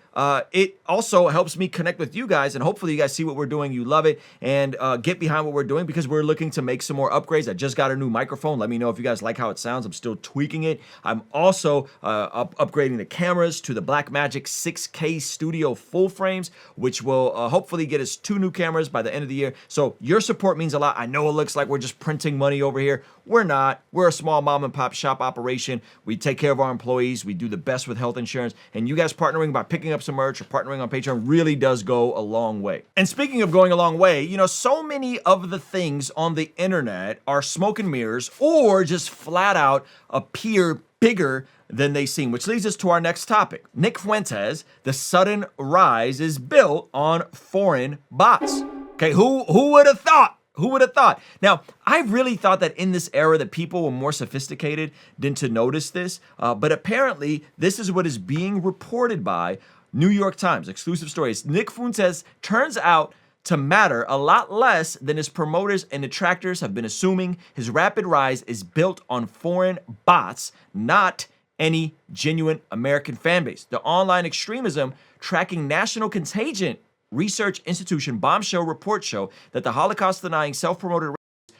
it also helps me connect with you guys, and hopefully you guys see what we're doing, you love it, and get behind what we're doing because we're looking to make some more upgrades. I just got a new microphone. Let me know if you guys like how it sounds. I'm still tweaking it. I'm also upgrading the cameras to the Blackmagic 6K Studio full frames, which will hopefully get us 2 new cameras by the end of the year. So your support means a lot. I know it looks like we're just printing money over here. We're not. We're a small mom and pop shop operation. We take care of our employees. We do the best with health insurance. And you guys partnering by picking up some merch or partnering on Patreon really does go a long way. And speaking of going a long way, you know, so many of the things on the internet are smoke and mirrors or just flat out appear bigger than they seem, which leads us to our next topic. Nick Fuentes, the sudden rise is built on foreign bots. Okay, who would have thought? Who would have thought? Now, I really thought that in this era that people were more sophisticated than to notice this, but apparently this is what is being reported by New York Times, exclusive stories. Nick Fuentes turns out to matter a lot less than his promoters and detractors have been assuming. His rapid rise is built on foreign bots, not any genuine American fan base. The online extremism tracking national contagion research institution bombshell reports show that the Holocaust-denying self-promoted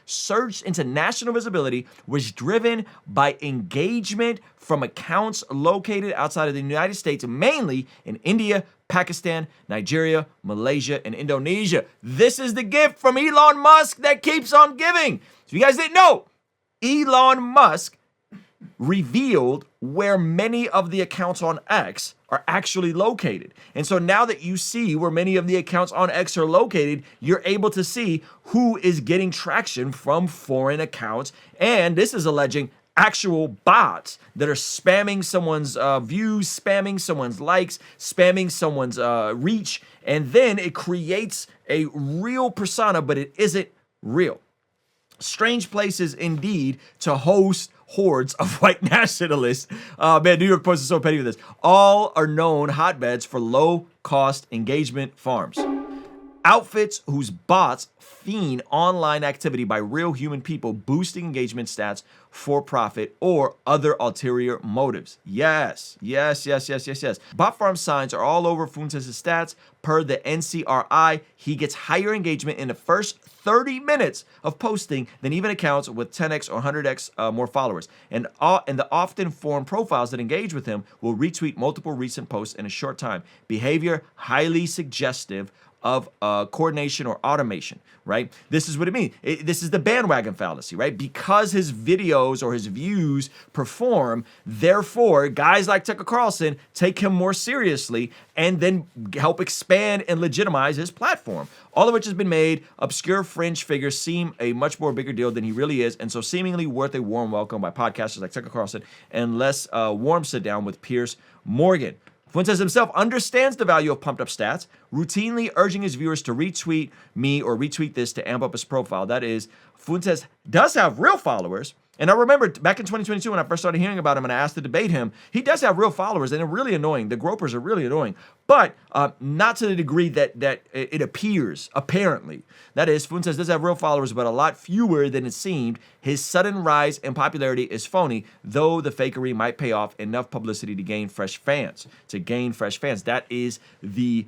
surged into national visibility was driven by engagement from accounts located outside of the United States, mainly in India, Pakistan, Nigeria, Malaysia, and Indonesia. This is the gift from Elon Musk that keeps on giving. So you guys didn't know, Elon Musk revealed where many of the accounts on X are actually located. And so now that you see where many of the accounts on X are located, you're able to see who is getting traction from foreign accounts. And this is alleging actual bots that are spamming someone's views, spamming someone's likes, spamming someone's reach. And then it creates a real persona, but it isn't real. Strange places indeed to host hordes of white nationalists. Man, New York Post is so petty with this. All are known hotbeds for low-cost engagement farms. Outfits whose bots fiend online activity by real human people boosting engagement stats for profit or other ulterior motives. Yes. Bot farm signs are all over Fuentes' stats. Per the NCRI, he gets higher engagement in the first 30 minutes of posting than even accounts with 10x or 100x more followers. And the often formed profiles that engage with him will retweet multiple recent posts in a short time. Behavior highly suggestive of coordination or automation, right? This is what it means. This is the bandwagon fallacy, right? Because his videos or his views perform, therefore, guys like Tucker Carlson take him more seriously and then help expand and legitimize his platform. All of which has been made obscure fringe figures seem a much more bigger deal than he really is, and so seemingly worth a warm welcome by podcasters like Tucker Carlson and less warm sit down with Piers Morgan. Fuentes himself understands the value of pumped up stats, routinely urging his viewers to retweet me or retweet this to amp up his profile. That is, Fuentes does have real followers, And I remember back in 2022 when I first started hearing about him and I asked to debate him, he does have real followers and they're really annoying. The gropers are really annoying, but not to the degree that it appears, apparently. That is, Fuentes does have real followers, but a lot fewer than it seemed. His sudden rise in popularity is phony, though the fakery might pay off enough publicity to gain fresh fans. That is the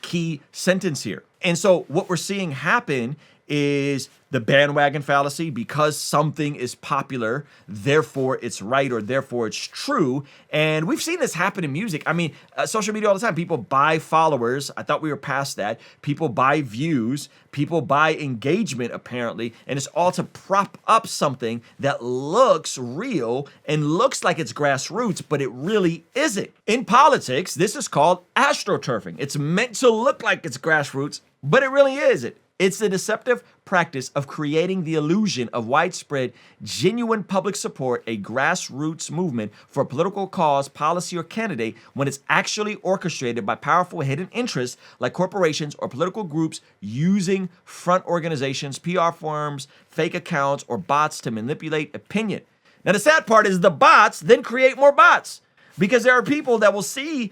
key sentence here. And so what we're seeing happen is the bandwagon fallacy. Because something is popular, therefore it's right or therefore it's true. And we've seen this happen in music. I mean, social media all the time. People buy followers. I thought we were past that. People buy views. People buy engagement, apparently. And it's all to prop up something that looks real and looks like it's grassroots, but it really isn't. In politics, this is called astroturfing. It's meant to look like it's grassroots, but it really isn't. It's the deceptive practice of creating the illusion of widespread, genuine public support, a grassroots movement for a political cause, policy, or candidate when it's actually orchestrated by powerful hidden interests like corporations or political groups using front organizations, PR firms, fake accounts, or bots to manipulate opinion. Now, the sad part is the bots then create more bots because there are people that will see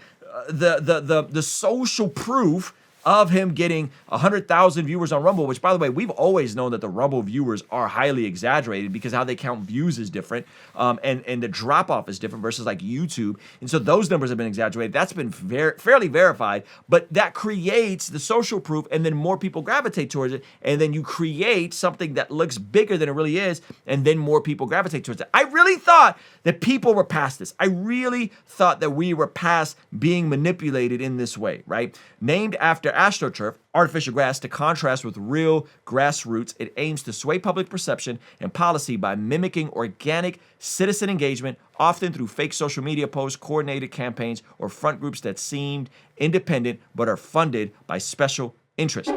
the social proof of him getting 100,000 viewers on Rumble, which, by the way, we've always known that the Rumble viewers are highly exaggerated because how they count views is different, and the drop-off is different versus like YouTube. And so those numbers have been exaggerated. That's been fairly verified, but that creates the social proof, and then more people gravitate towards it, and then you create something that looks bigger than it really is, and then more people gravitate towards it. I really thought that people were past this. I really thought that we were past being manipulated in this way, right? Named after AstroTurf, artificial grass, to contrast with real grassroots, it aims to sway public perception and policy by mimicking organic citizen engagement, often through fake social media posts, coordinated campaigns, or front groups that seemed independent but are funded by special interests.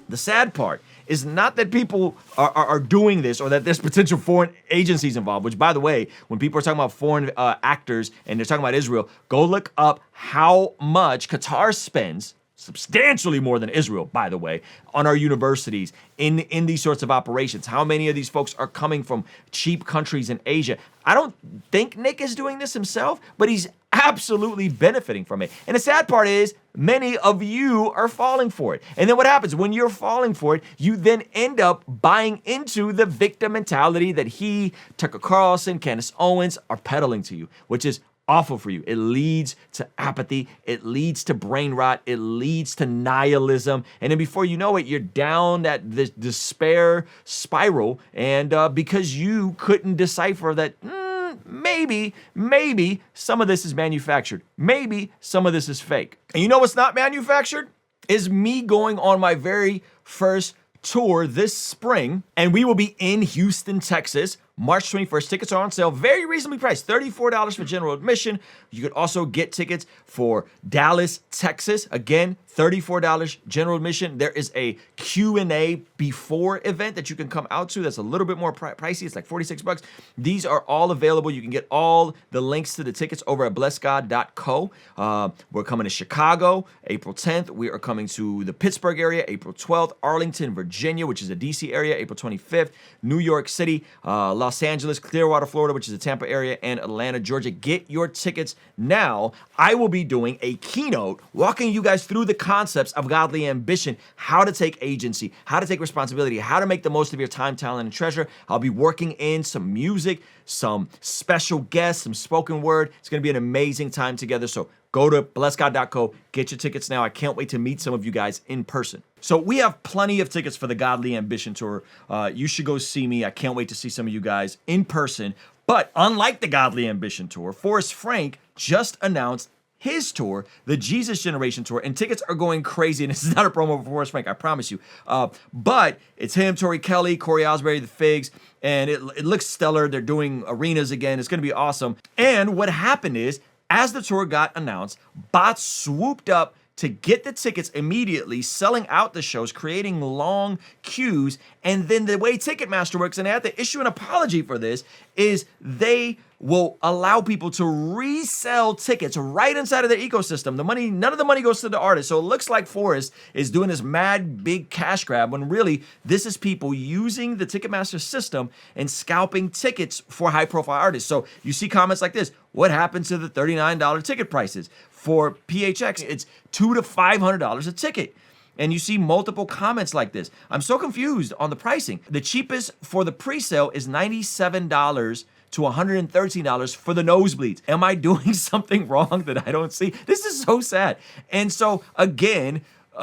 The sad part is not that people are doing this or that there's potential foreign agencies involved, which, by the way, when people are talking about foreign actors and they're talking about Israel, go look up how much Qatar spends, substantially more than Israel, by the way, on our universities in these sorts of operations. How many of these folks are coming from cheap countries in Asia? I don't think Nick is doing this himself, but he's absolutely benefiting from it. And the sad part is many of you are falling for it. And then what happens when you're falling for it, you then end up buying into the victim mentality that he, Tucker Carlson, Candace Owens are peddling to you, which is awful for you. It leads to apathy. It leads to brain rot. It leads to nihilism. And then before you know it, you're down that despair spiral. And because you couldn't decipher that maybe some of this is manufactured. Maybe some of this is fake. And you know what's not manufactured? Is me going on my very first tour this spring. And we will be in Houston, Texas, March 21st. Tickets are on sale, very reasonably priced, $34 for general admission. You could also get tickets for Dallas, Texas. Again, $34 general admission. There is a Q&A before event that you can come out to that's a little bit more pricey. It's like $46. These are all available. You can get all the links to the tickets over at blessgod.co. We're coming to Chicago, April 10th. We are coming to the Pittsburgh area, April 12th. Arlington, Virginia, which is a DC area, April 25th. New York City, Los Angeles, Clearwater, Florida, which is the Tampa area, and Atlanta, Georgia. Get your tickets now. I will be doing a keynote walking you guys through the concepts of godly ambition, how to take agency, how to take responsibility, how to make the most of your time, talent, and treasure. I'll be working in some music, some special guests, some spoken word. It's going to be an amazing time together. So go to blessgod.co, get your tickets now. I can't wait to meet some of you guys in person. So we have plenty of tickets for the Godly Ambition Tour. You should go see me. I can't wait to see some of you guys in person. But unlike the Godly Ambition Tour, Forrest Frank just announced his tour, the Jesus Generation Tour, and tickets are going crazy. And this is not a promo for Forrest Frank, I promise you. But it's him, Tori Kelly, Corey Osbury, the Figs, and it looks stellar. They're doing arenas again. It's going to be awesome. And what happened is, as the tour got announced, bots swooped up to get the tickets immediately, selling out the shows, creating long queues. And then the way Ticketmaster works, and they had to issue an apology for this, is they will allow people to resell tickets right inside of their ecosystem. The money, none of the money goes to the artist. So it looks like Forrest is doing this mad big cash grab when really this is people using the Ticketmaster system and scalping tickets for high profile artists. So you see comments like this: what happened to the $39 ticket prices? For PHX, it's $200 to $500 a ticket. And you see multiple comments like this. I'm so confused on the pricing. The cheapest for the pre-sale is $97 to $113 for the nosebleeds. Am I doing something wrong that I don't see? This is so sad. And so again,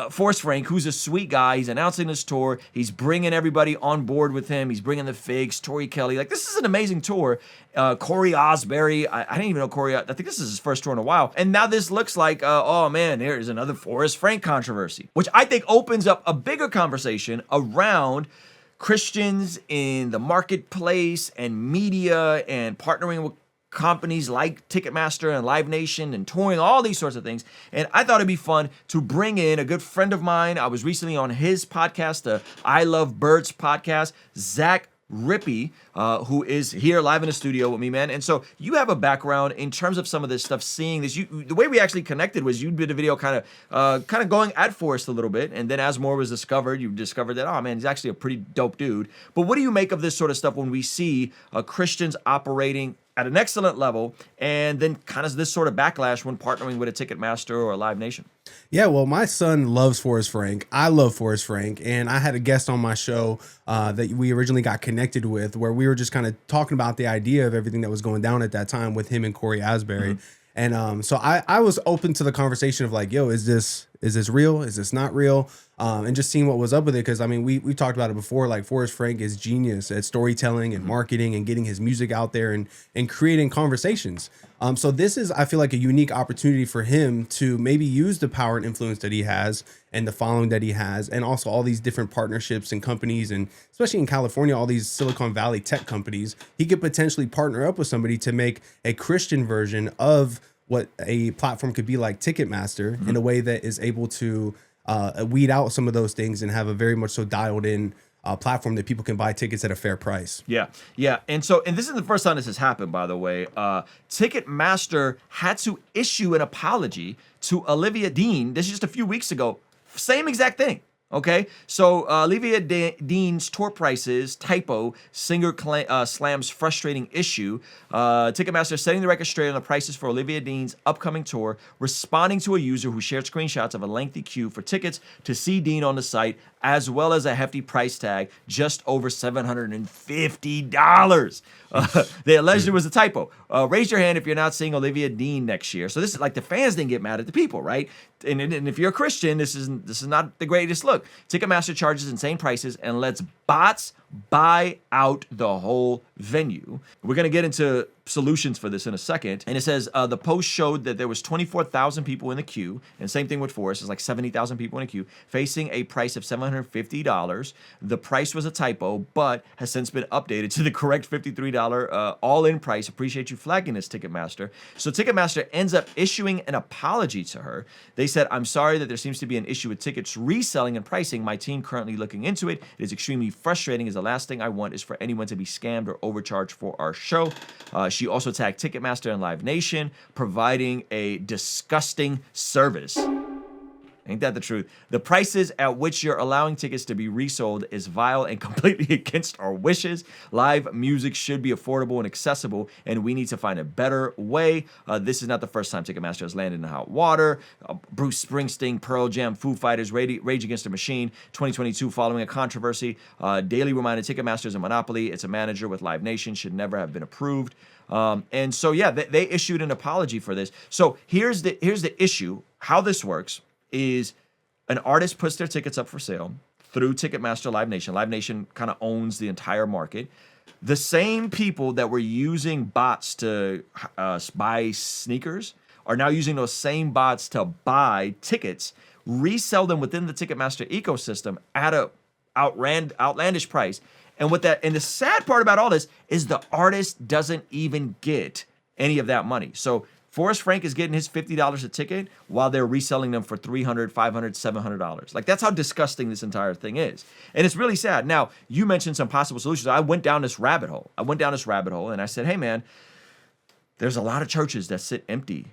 Forrest Frank, who's a sweet guy, he's announcing this tour. He's bringing everybody on board with him. He's bringing the Figs, Tori Kelly. Like, this is an amazing tour. Corey Osbury, I didn't even know Corey. I think this is his first tour in a while. And now this looks like, oh man, there's another Forrest Frank controversy, which I think opens up a bigger conversation around Christians in the marketplace and media and partnering with companies like Ticketmaster and Live Nation and touring, all these sorts of things. And I thought it'd be fun to bring in a good friend of mine. I was recently on his podcast, the I Love Birds podcast, Zach Rippey, who is here live in the studio with me, man. And so you have a background in terms of some of this stuff, seeing this. The way we actually connected was you did a video kind of going at Forrest a little bit. And then as more was discovered, you discovered that, oh man, he's actually a pretty dope dude. But what do you make of this sort of stuff when we see Christians operating at an excellent level, and then kind of this sort of backlash when partnering with a Ticketmaster or a Live Nation? Yeah, well, my son loves Forrest Frank. I love Forrest Frank. And I had a guest on my show that we originally got connected with, where we were just kind of talking about the idea of everything that was going down at that time with him and Corey Asbury. Mm-hmm. And so I was open to the conversation of like, yo, is this real? Is this not real? And just seeing what was up with it. Because, I mean, we talked about it before. Like, Forrest Frank is genius at storytelling and marketing and getting his music out there and creating conversations. So this is, I feel like, a unique opportunity for him to maybe use the power and influence that he has and the following that he has, and also all these different partnerships and companies, and especially in California, all these Silicon Valley tech companies. He could potentially partner up with somebody to make a Christian version of what a platform could be like Ticketmaster, in a way that is able to weed out some of those things and have a very much so dialed in platform that people can buy tickets at a fair price. Yeah. And this is the first time this has happened, by the way. Ticketmaster had to issue an apology to Olivia Dean. This is just a few weeks ago. Same exact thing. Okay, so Olivia Dean's tour prices typo, singer slams frustrating issue. Ticketmaster setting the record straight on the prices for Olivia Dean's upcoming tour, responding to a user who shared screenshots of a lengthy queue for tickets to see Dean on the site, as well as a hefty price tag, just over $750. They alleged it was a typo. Raise your hand if you're not seeing Olivia Dean next year. So this is like, the fans didn't get mad at the people, right? And if you're a Christian, this is not the greatest look. Ticketmaster charges insane prices and lets bots buy out the whole venue. We're going to get into solutions for this in a second. And it says the post showed that there was 24,000 people in the queue, and same thing with Forrest, it's like 70,000 people in a queue, facing a price of $750. The price was a typo, but has since been updated to the correct $53 all-in price. Appreciate you flagging this, Ticketmaster. So Ticketmaster ends up issuing an apology to her. They said, I'm sorry that there seems to be an issue with tickets reselling and pricing. My team currently looking into it. It is extremely frustrating, as the last thing I want is for anyone to be scammed or overcharged for our show. She also tagged Ticketmaster and Live Nation, providing a disgusting service. Ain't that the truth? The prices at which you're allowing tickets to be resold is vile and completely against our wishes. Live music should be affordable and accessible, and we need to find a better way. This is not the first time Ticketmaster has landed in hot water. Bruce Springsteen, Pearl Jam, Foo Fighters, Rage Against the Machine, 2022 following a controversy. Daily reminded Ticketmaster is a monopoly. It's a manager with Live Nation, should never have been approved. And so, yeah, they issued an apology for this. So here's the issue. How this works is an artist puts their tickets up for sale through Ticketmaster, Live Nation. Live Nation kind of owns the entire market. The same people that were using bots to buy sneakers are now using those same bots to buy tickets, resell them within the Ticketmaster ecosystem at a outlandish price. And the sad part about all this is the artist doesn't even get any of that money. So Forrest Frank is getting his $50 a ticket while they're reselling them for $300, $500, $700. Like, that's how disgusting this entire thing is. And it's really sad. Now, you mentioned some possible solutions. I went down this rabbit hole. And I said, hey, man, there's a lot of churches that sit empty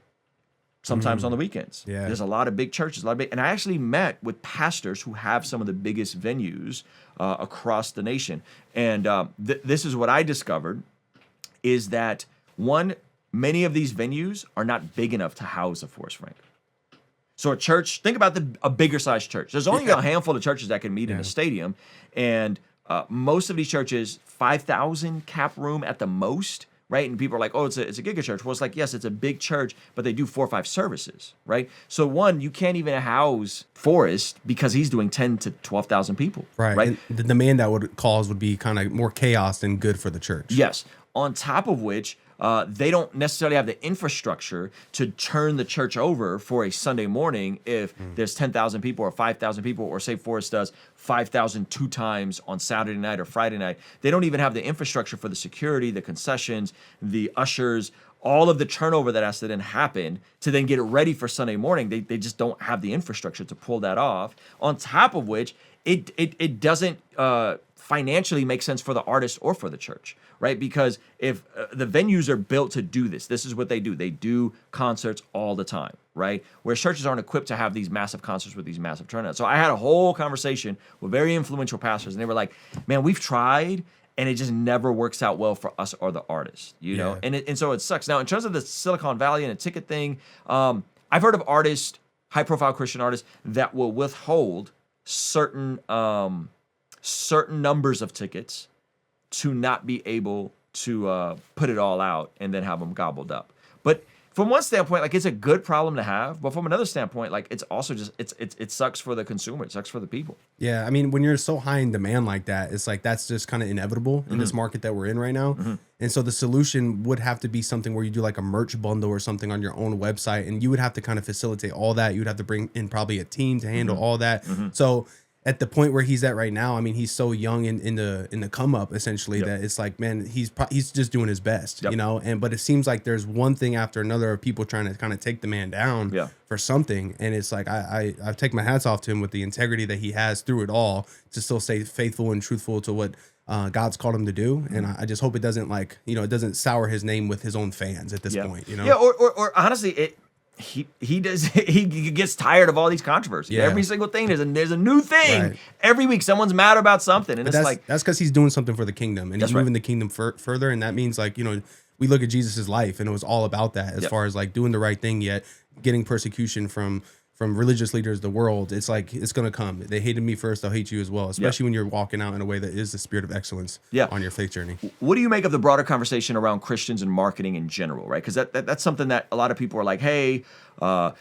sometimes on the weekends. Yeah. There's a lot of big churches, and I actually met with pastors who have some of the biggest venues across the nation. And this is what I discovered, is that, one, many of these venues are not big enough to house a Forrest Frank. So a church, think about a bigger sized church. There's only a handful of churches that can meet in a stadium. And most of these churches, 5,000 cap room at the most, right? And people are like, oh, it's a giga church. Well, it's like, yes, it's a big church, but they do 4 or 5 services, right? So one, you can't even house Forrest because he's doing 10 to 12,000 people, right? And the demand that would cause would be kind of more chaos than good for the church. Yes. On top of which, they don't necessarily have the infrastructure to turn the church over for a Sunday morning if there's 10,000 people or 5,000 people, or say Forrest does 5,000 2 times on Saturday night or Friday night. They don't even have the infrastructure for the security, the concessions, the ushers, all of the turnover that has to then happen to then get it ready for Sunday morning. They just don't have the infrastructure to pull that off. On top of which, it doesn't financially make sense for the artist or for the church, right? Because if the venues are built to do this is what they do. They do concerts all the time, right? Where churches aren't equipped to have these massive concerts with these massive turnouts. So I had a whole conversation with very influential pastors, and they were like, man, we've tried, and it just never works out well for us or the artist, you know? And so it sucks. Now, in terms of the Silicon Valley and a ticket thing, I've heard of artists, high-profile Christian artists, that will withhold certain numbers of tickets to not be able to put it all out and then have them gobbled up. But from one standpoint, like, it's a good problem to have, but from another standpoint, like, it's also just it sucks for the consumer, it sucks for the people. Yeah, I mean, when you're so high in demand like that, it's like that's just kind of inevitable in this market that we're in right now. And so the solution would have to be something where you do like a merch bundle or something on your own website, and you would have to kind of facilitate all that. You would have to bring in probably a team to handle all that. So at the point where he's at right now, I mean, he's so young in the come up essentially that it's like, man, he's just doing his best, you know. But it seems like there's one thing after another of people trying to kind of take the man down for something, and it's like I take my hats off to him with the integrity that he has through it all to still stay faithful and truthful to what God's called him to do. And I just hope it doesn't, like, you know, it doesn't sour his name with his own fans at this point, you know. Yeah, or honestly, he gets tired of all these controversies. Every single thing there's a new thing every week. Someone's mad about something, and that's because he's doing something for the kingdom, and he's moving the kingdom further. And that means, like, you know, we look at Jesus's life, and it was all about that, as far as like doing the right thing, yet getting persecution from religious leaders of the world. It's like, it's going to come. They hated me first, they'll hate you as well, especially when you're walking out in a way that is the spirit of excellence on your faith journey. What do you make of the broader conversation around Christians and marketing in general, right? Because that's something that a lot of people are like, hey,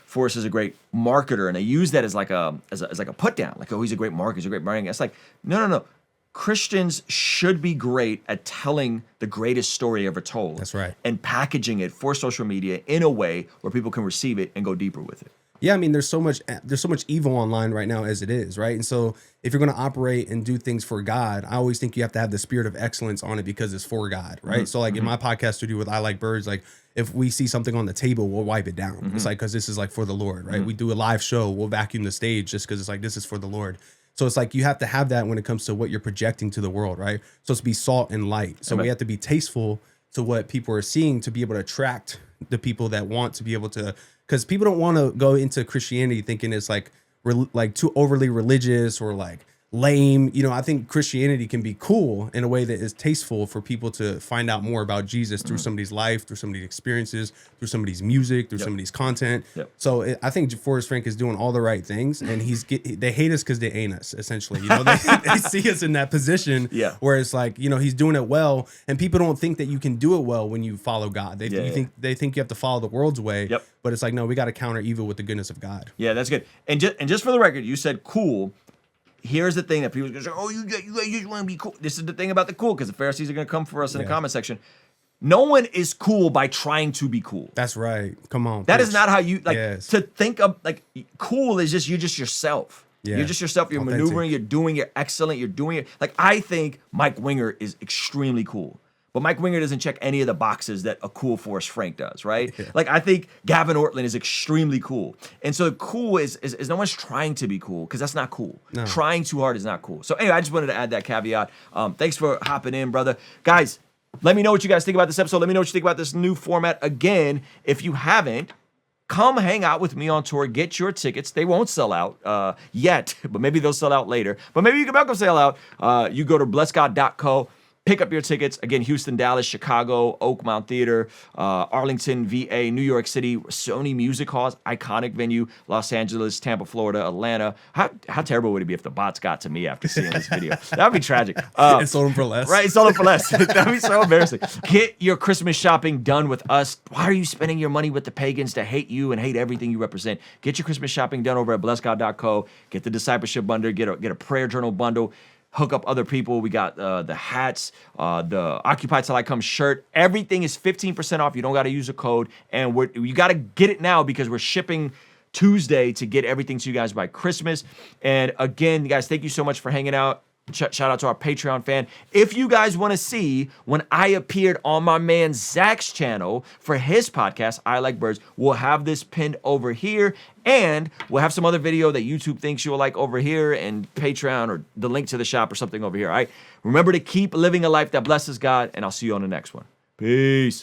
Forrest is a great marketer, and they use that as like a put down, like, oh, he's a great marketer, he's a great marketing. It's like, no. Christians should be great at telling the greatest story ever told. That's right. And packaging it for social media in a way where people can receive it and go deeper with it. Yeah, I mean, there's so much evil online right now as it is, right? And so if you're going to operate and do things for God, I always think you have to have the spirit of excellence on it because it's for God, right? So like in my podcast studio with I Like Birds, like if we see something on the table, we'll wipe it down. It's like, because this is like for the Lord, right? We do a live show, we'll vacuum the stage just because it's like, this is for the Lord. So it's like you have to have that when it comes to what you're projecting to the world, right? So it's to be salt and light. So we have to be tasteful to what people are seeing to be able to attract the people that want to be able to, because people don't want to go into Christianity thinking it's like too overly religious or like lame. You know, I think Christianity can be cool in a way that is tasteful for people to find out more about Jesus through somebody's life, through somebody's experiences, through somebody's music, through somebody's content. So I think Forrest Frank is doing all the right things, and they hate us because they ain't us, essentially. You know, they see us in that position where it's like, you know, he's doing it well, and people don't think that you can do it well when you follow God. They think you have to follow the world's way, but it's like, no, we got to counter evil with the goodness of God. Yeah, that's good. And just for the record, you said cool. Here's the thing that people are going to say, oh, you just want to be cool. This is the thing about the cool, because the Pharisees are going to come for us in the comment section. No one is cool by trying to be cool. That's right. Come on. That is not how you, like, to think of, like, cool is just, you're just yourself. You're just yourself. You're maneuvering, you're doing, you're excellent, you're doing it. Like, I think Mike Winger is extremely cool. But Mike Winger doesn't check any of the boxes that a cool Forrest Frank does, right? Like, I think Gavin Ortland is extremely cool. And so cool is no one's trying to be cool, because that's not cool. No. Trying too hard is not cool. So anyway, I just wanted to add that caveat. Thanks for hopping in, brother. Guys, let me know what you guys think about this episode. Let me know what you think about this new format. Again, if you haven't, come hang out with me on tour. Get your tickets. They won't sell out yet, but maybe they'll sell out later. But maybe you can make them sell out. You go to blessgod.co. Pick up your tickets. Again, Houston, Dallas, Chicago, Oakmont Theater, Arlington, VA, New York City, Sony Music Halls, iconic venue, Los Angeles, Tampa, Florida, Atlanta. How terrible would it be if the bots got to me after seeing this video? That would be tragic. And sold them for less. Right, sold them for less. That would be so embarrassing. Get your Christmas shopping done with us. Why are you spending your money with the pagans that hate you and hate everything you represent? Get your Christmas shopping done over at blessgod.co. Get the discipleship bundle. Get a prayer journal bundle. Hook up other people. We got the hats, the Occupy Till I Come shirt. Everything is 15% off. You don't got to use a code. And you got to get it now, because we're shipping Tuesday to get everything to you guys by Christmas. And again, guys, thank you so much for hanging out. Shout out to our Patreon fan. If you guys want to see when I appeared on my man Zach's channel for his podcast, I Like Birds, we'll have this pinned over here. And we'll have some other video that YouTube thinks you'll like over here, and Patreon or the link to the shop or something over here. All right. Remember to keep living a life that blesses God, and I'll see you on the next one. Peace.